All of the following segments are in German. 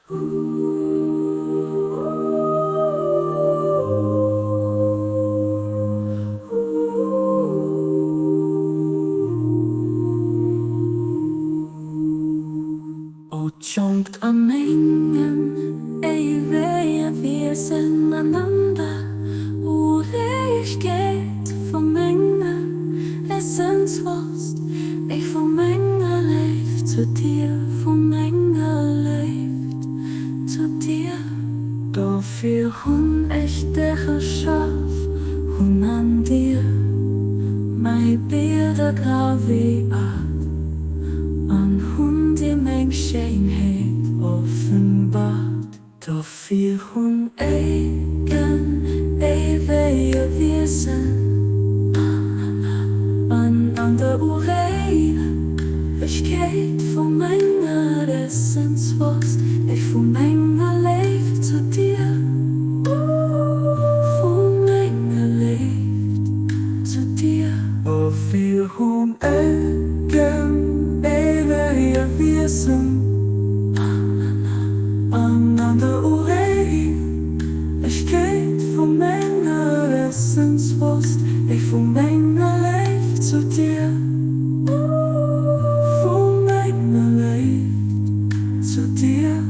Tjongt am Mengen, ey, wir sind einander. Ich geht vom Menge, Essenswurst. Ich vom Menge lebt zu dir, vom Menge lebt zu dir. Dafür hun echt der Schaf, hun an dir, mein Bilder graviert. An hun die Menschenheit offenbart, dafür hun eigen, ewige Wesen. An der Urei, ich geht von meiner Essenswurst, ich von meiner lebt zu dir, von meiner lebt zu dir. Dafür hun eigen, ewige Wesen. An der Urei, ich geht von meiner Essenswurst, ich von meiner lebt zu dir, von meiner lebt zu dir.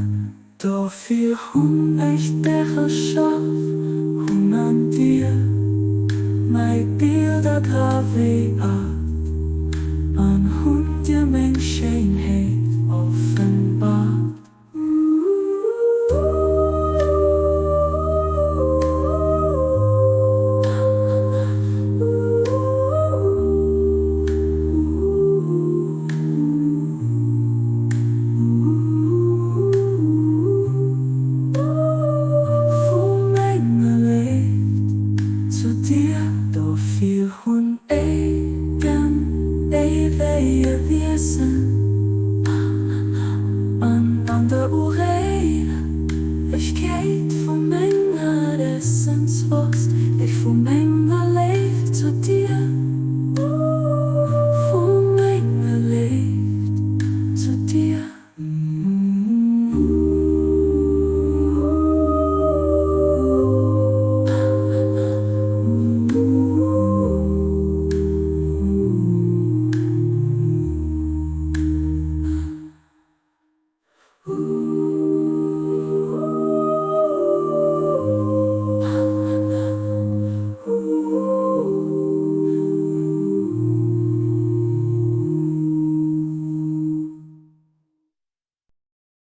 Dafür hun ich der Schaf, hun an dir, mein Bilder graviert. An hun die Menschenheit offenbart. Dafür hun eigen, ewige Wesen. An der Urei, ich geht von meiner Essenswurst, ich von meiner lebt zu dir, von meiner lebt zu dir. Ooh.